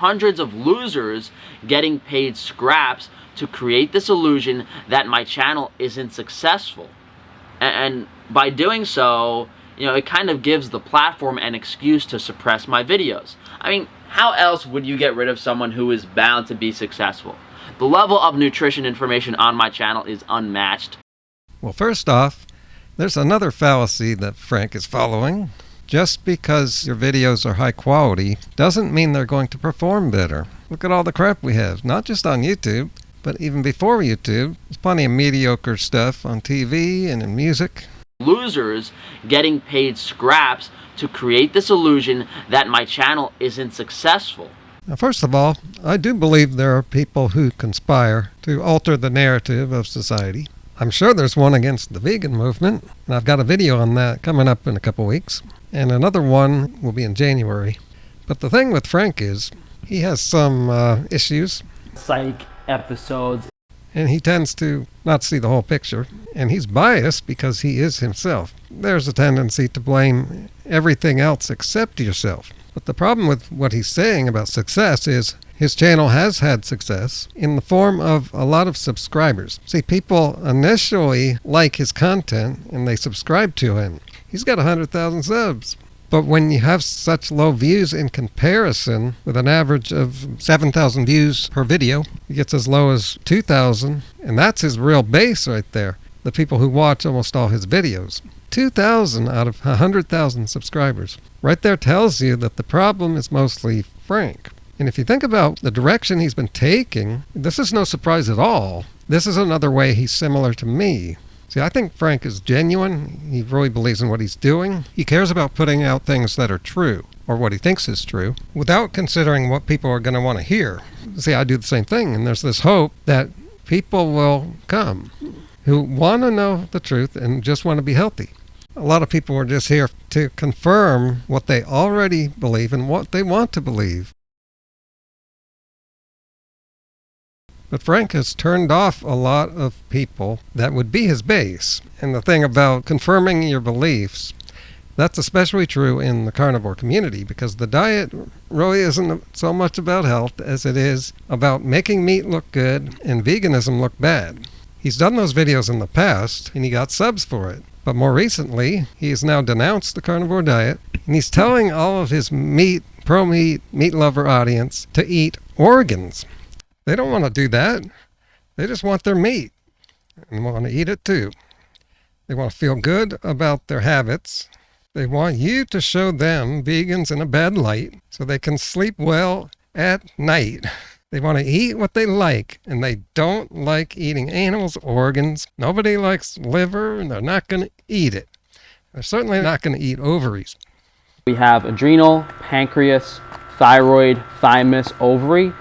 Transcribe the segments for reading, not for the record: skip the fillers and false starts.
hundreds of losers getting paid scraps to create this illusion that my channel isn't successful. And by doing so, you know, it kind of gives the platform an excuse to suppress my videos. I mean, how else would you get rid of someone who is bound to be successful? The level of nutrition information on my channel is unmatched. Well, first off, there's another fallacy that Frank is following. Just because your videos are high quality doesn't mean they're going to perform better. Look at all the crap we have, not just on YouTube, but even before YouTube. There's plenty of mediocre stuff on TV and in music. Losers getting paid scraps to create this illusion that my channel isn't successful. Now, first of all, I do believe there are people who conspire to alter the narrative of society. I'm sure there's one against the vegan movement, and I've got a video on that coming up in a couple weeks, and another one will be in January. But the thing with Frank is he has some issues. Psych episodes. And he tends to not see the whole picture, and he's biased because he is himself. There's a tendency to blame everything else except yourself. But the problem with what he's saying about success is his channel has had success in the form of a lot of subscribers. See, people initially like his content and they subscribe to him. He's got 100,000 subs. But when you have such low views in comparison with an average of 7,000 views per video, he gets as low as 2,000, and that's his real base right there, the people who watch almost all his videos. 2,000 out of 100,000 subscribers. Right there tells you that the problem is mostly Frank. And if you think about the direction he's been taking, this is no surprise at all. This is another way he's similar to me. See, I think Frank is genuine. He really believes in what he's doing. He cares about putting out things that are true, or what he thinks is true, without considering what people are going to want to hear. See, I do the same thing, and there's this hope that people will come who want to know the truth and just want to be healthy. A lot of people are just here to confirm what they already believe and what they want to believe. But Frank has turned off a lot of people that would be his base. And the thing about confirming your beliefs, that's especially true in the carnivore community, because the diet really isn't so much about health as it is about making meat look good and veganism look bad. He's done those videos in the past, and he got subs for it. But more recently, he has now denounced the carnivore diet, and he's telling all of his pro-meat, meat lover audience to eat organs. They don't want to do that. They just want their meat and want to eat it too. They want to feel good about their habits. They want you to show them, vegans, in a bad light so they can sleep well at night. They want to eat what they like, and they don't like eating animals' organs. Nobody likes liver, and they're not going to eat it. They're certainly not going to eat ovaries. We have adrenal, pancreas, thyroid, thymus, ovary,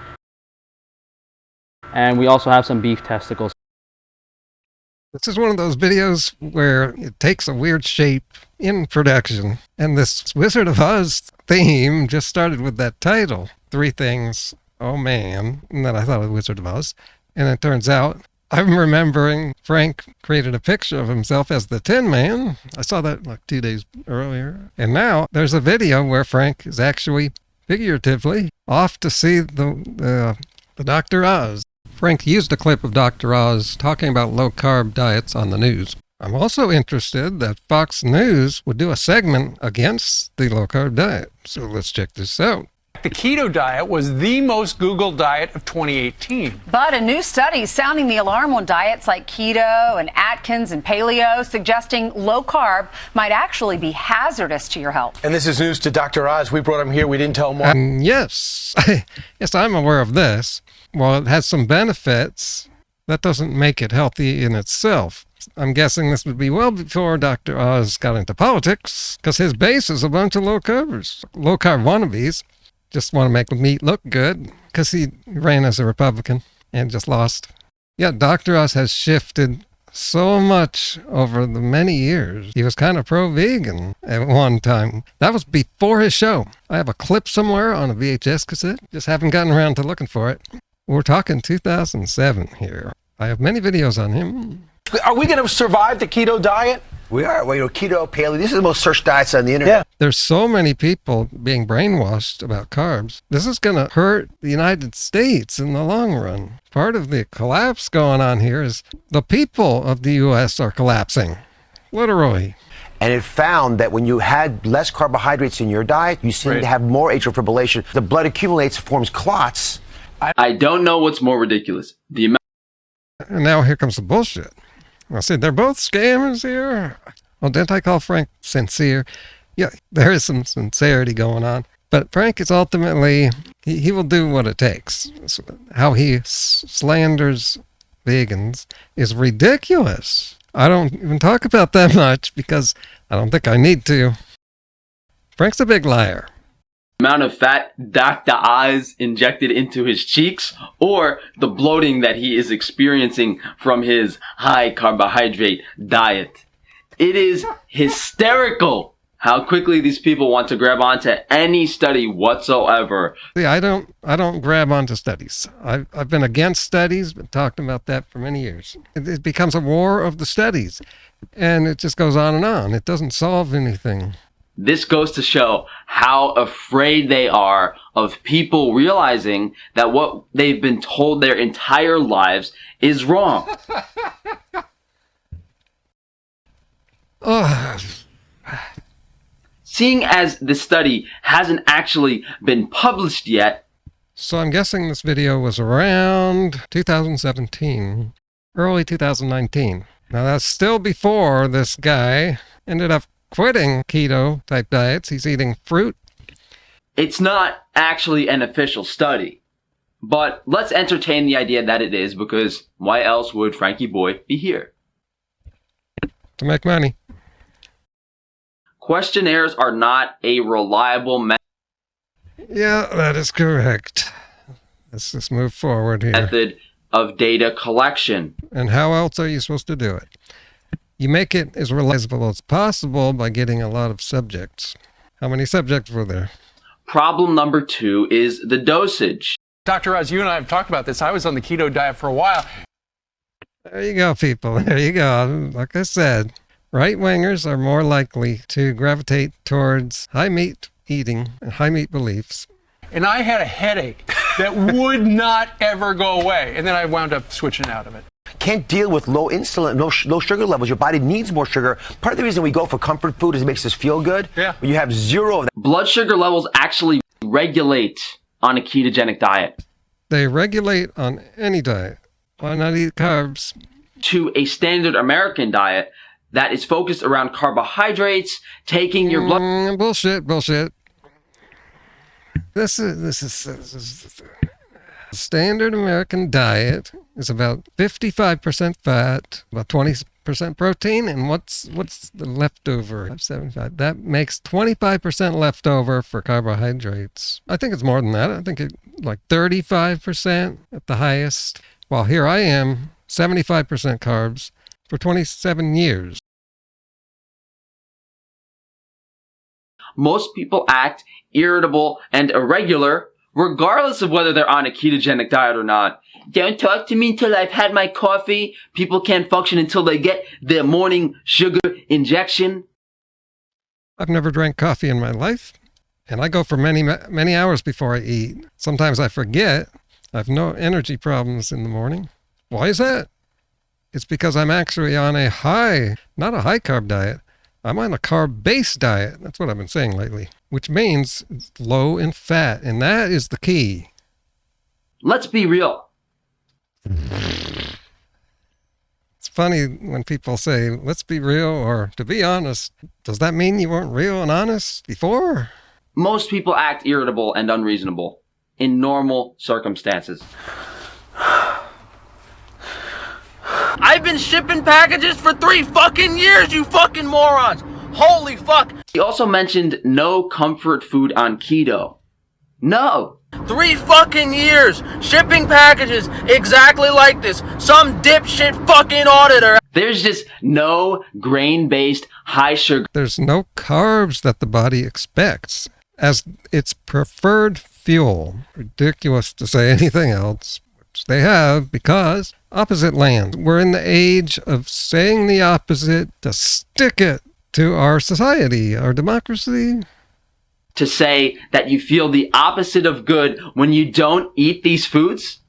and we also have some beef testicles. This is one of those videos where it takes a weird shape in production, and this Wizard of Oz theme just started with that title, 3 Things, Oh Man, and then I thought of Wizard of Oz, and it turns out I'm remembering Frank created a picture of himself as the Tin Man. I saw that like 2 days earlier, and now there's a video where Frank is actually figuratively off to see the Dr. Oz. Frank used a clip of Dr. Oz talking about low-carb diets on the news. I'm also interested that Fox News would do a segment against the low-carb diet. So let's check this out. The keto diet was the most Googled diet of 2018. But a new study sounding the alarm on diets like keto and Atkins and paleo, suggesting low carb might actually be hazardous to your health. And this is news to Dr. Oz. We brought him here. We didn't tell him why. Yes, yes, I'm aware of this. While it has some benefits, that doesn't make it healthy in itself. I'm guessing this would be well before Dr. Oz got into politics, because his base is a bunch of low-carb wannabes. Just want to make meat look good, because he ran as a Republican and just lost. Yeah, Dr. Oz has shifted so much over the many years. He was kind of pro-vegan at one time. That was before his show. I have a clip somewhere on a VHS cassette. Just haven't gotten around to looking for it. We're talking 2007 here. I have many videos on him. Are we going to survive the keto diet? We are. Well, keto, paleo, these are the most searched diets on the internet. Yeah. There's so many people being brainwashed about carbs. This is going to hurt the United States in the long run. Part of the collapse going on here is the people of the U.S. are collapsing, literally. And it found that when you had less carbohydrates in your diet, you seem to have more atrial fibrillation. The blood accumulates, forms clots. I don't know what's more ridiculous. The amount. And now here comes the bullshit. I said, they're both scammers here. Well, didn't I call Frank sincere? Yeah, there is some sincerity going on. But Frank is ultimately, he will do what it takes. So how he slanders vegans is ridiculous. I don't even talk about that much because I don't think I need to. Frank's a big liar. Amount of fat Dr. Oz injected into his cheeks, or the bloating that he is experiencing from his high carbohydrate diet. It is hysterical how quickly these people want to grab onto any study whatsoever. See, I don't grab onto studies. I've been against studies, been talking about that for many years. It becomes a war of the studies, and it just goes on and on. It doesn't solve anything. This goes to show how afraid they are of people realizing that what they've been told their entire lives is wrong. Seeing as the study hasn't actually been published yet. So I'm guessing this video was around 2017, early 2019. Now that's still before this guy ended up quitting keto type diets. He's eating fruit. It's not actually an official study, but let's entertain the idea that it is, because why else would Frankie Boy be here? To make money. Questionnaires are not a reliable Yeah, that is correct. Let's just move forward here. method of data collection. And how else are you supposed to do it? You make it as reliable as possible by getting a lot of subjects. How many subjects were there? Problem number 2 is the dosage. Dr. Oz, you and I have talked about this. I was on the keto diet for a while. There you go, people. There you go. Like I said, right-wingers are more likely to gravitate towards high meat eating and high meat beliefs. And I had a headache that would not ever go away. And then I wound up switching out of it. Can't deal with low insulin, low sugar levels. Your body needs more sugar. Part of the reason we go for comfort food is it makes us feel good. Yeah. When you have zero of that. Blood sugar levels actually regulate on a ketogenic diet. They regulate on any diet. Why not eat carbs? To a standard American diet that is focused around carbohydrates, taking your blood. Bullshit. This is standard American diet is about 55% fat, about 20% protein, and what's the leftover? 75. That makes 25% leftover for carbohydrates. I think it's more than that. I think it like 35% at the highest. While here I am, 75% carbs for 27 years. Most people act irritable and irregular regardless of whether they're on a ketogenic diet or not. Don't talk to me until I've had my coffee. People can't function until they get their morning sugar injection. I've never drank coffee in my life, and I go for many hours before I eat. Sometimes I forget. I have no energy problems in the morning. Why is that? It's because I'm actually on not a high carb diet. I'm on a carb-based diet. That's what I've been saying lately, which means low in fat, and that is the key. Let's be real. It's funny when people say, let's be real, or to be honest. Does that mean you weren't real and honest before? Most people act irritable and unreasonable in normal circumstances. I've been shipping packages for 3 fucking years, you fucking morons! Holy fuck! He also mentioned no comfort food on keto. No! 3 fucking years shipping packages exactly like this. Some dipshit fucking auditor. There's just no grain-based high sugar. There's no carbs that the body expects as its preferred fuel. Ridiculous to say anything else, which they have, because opposite land. We're in the age of saying the opposite to stick it to our society, our democracy. To say that you feel the opposite of good when you don't eat these foods?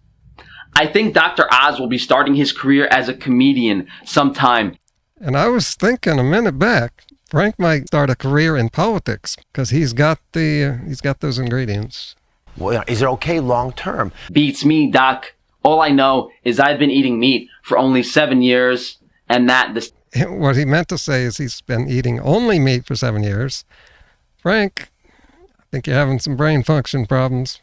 I think Dr. Oz will be starting his career as a comedian sometime. And I was thinking a minute back, Frank might start a career in politics because he's got those ingredients. Well, is it okay long term? Beats me, Doc. All I know is I've been eating meat for only 7 years, and that this... What he meant to say is he's been eating only meat for 7 years. Frank, I think you're having some brain function problems.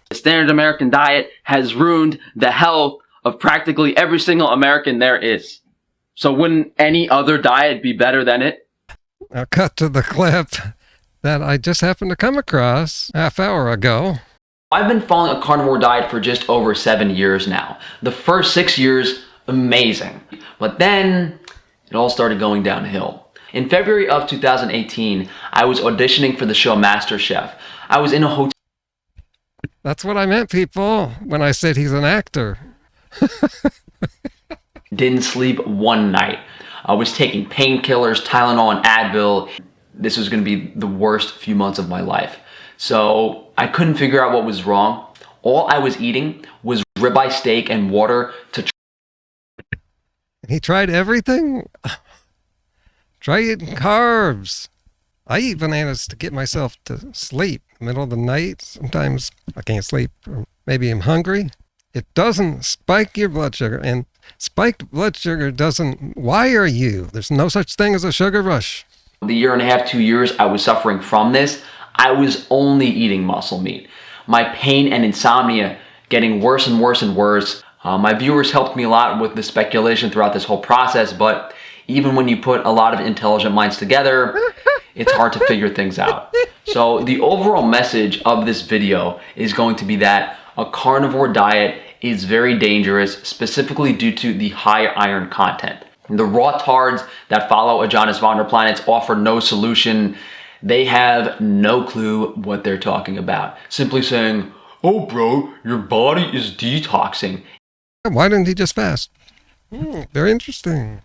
The standard American diet has ruined the health of practically every single American there is. So wouldn't any other diet be better than it? Now cut to the clip that I just happened to come across half hour ago. I've been following a carnivore diet for just over 7 years now. The first 6 years, amazing. But then it all started going downhill. In February of 2018, I was auditioning for the show MasterChef. I was in a hotel. That's what I meant, people, when I said he's an actor. Didn't sleep one night. I was taking painkillers, Tylenol, and Advil. This was going to be the worst few months of my life. So I couldn't figure out what was wrong. All I was eating was ribeye steak and water to... He tried everything? Try eating carbs. I eat bananas to get myself to sleep. Middle of the night, sometimes I can't sleep. Or maybe I'm hungry. It doesn't spike your blood sugar, and spiked blood sugar doesn't wire you. There's no such thing as a sugar rush. The year and a half, 2 years I was suffering from this, I was only eating muscle meat. My pain and insomnia getting worse and worse and worse. My viewers helped me a lot with the speculation throughout this whole process, but even when you put a lot of intelligent minds together, it's hard to figure things out. So the overall message of this video is going to be that a carnivore diet is very dangerous, specifically due to the high iron content. The raw tards that follow Adonis von der Planets offer no solution. They have no clue what they're talking about. Simply saying, oh bro, your body is detoxing. Why didn't he just fast? Very interesting.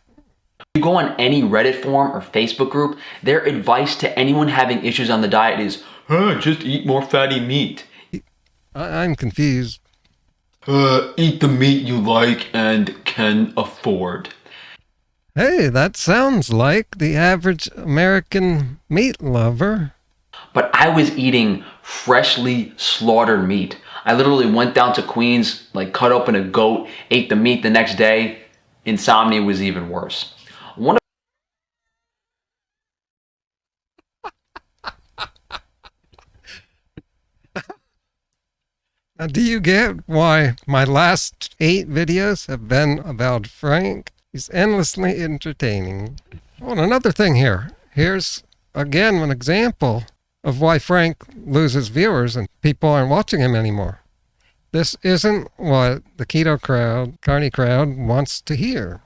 You go on any Reddit forum or Facebook group, their advice to anyone having issues on the diet is, just eat more fatty meat. I'm confused. Eat the meat you like and can afford. Hey, that sounds like the average American meat lover. But I was eating freshly slaughtered meat. I literally went down to Queens, cut open a goat, ate the meat the next day. Insomnia was even worse. Now, do you get why my last 8 videos have been about Frank? He's endlessly entertaining. Oh, and another thing here. Here's, again, an example of why Frank loses viewers and people aren't watching him anymore. This isn't what the keto crowd, carny crowd, wants to hear.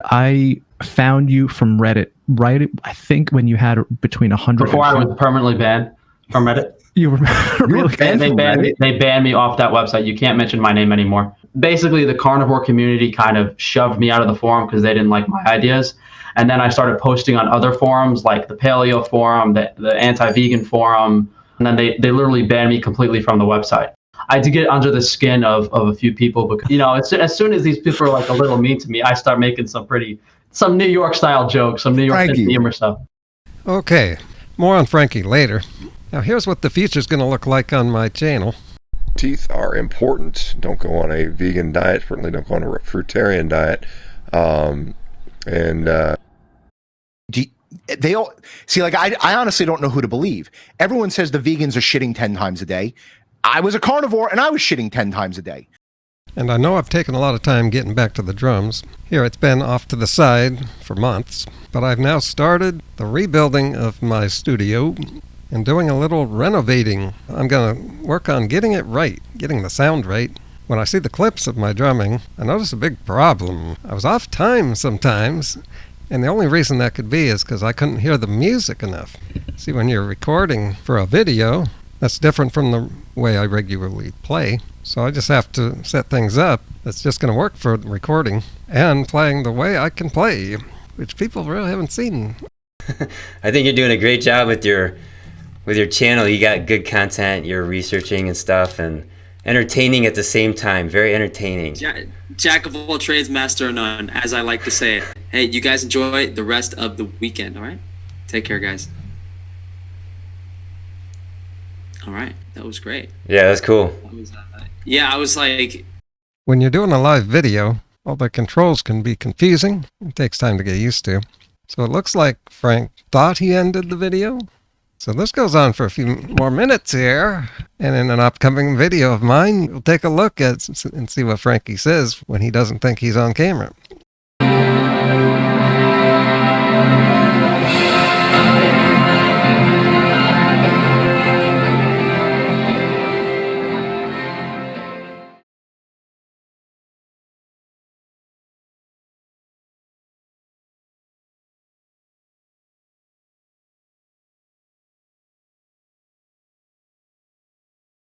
I found you from Reddit, right? I think when you had between 100 Before I was permanently banned from Reddit. You were really They banned me off that website. You can't mention my name anymore. Basically, the carnivore community kind of shoved me out of the forum because they didn't like my ideas. And then I started posting on other forums like the Paleo forum, the anti-vegan forum. And then they literally banned me completely from the website. I had to get under the skin of a few people because, as soon as these people are a little mean to me, I start making some New York style jokes, some New York humor stuff. Okay, more on Frankie later. Now here's what the future's going to look like on my channel. Teeth are important. Don't go on a vegan diet. Certainly don't go on a fruitarian diet. They all see, I honestly don't know who to believe. Everyone says the vegans are shitting 10 times a day. I was a carnivore and I was shitting 10 times a day. And I know I've taken a lot of time getting back to the drums. Here, it's been off to the side for months, but I've now started the rebuilding of my studio and doing a little renovating. I'm going to work on getting it right, getting the sound right. When I see the clips of my drumming, I notice a big problem. I was off time sometimes, and the only reason that could be is because I couldn't hear the music enough. See, when you're recording for a video, that's different from the way I regularly play. So I just have to set things up that's just going to work for recording and playing the way I can play, which people really haven't seen. I think you're doing a great job with your channel. You got good content, you're researching and stuff, and entertaining at the same time. Very entertaining. Jack of all trades, master of none, as I like to say it. Hey, you guys enjoy the rest of the weekend, all right? Take care, guys. All right, that was great. Yeah, that's cool. I was like... When you're doing a live video, all the controls can be confusing. It takes time to get used to. So it looks like Frank thought he ended the video. So this goes on for a few more minutes here. And in an upcoming video of mine, we'll take a look at and see what Frankie says when he doesn't think he's on camera.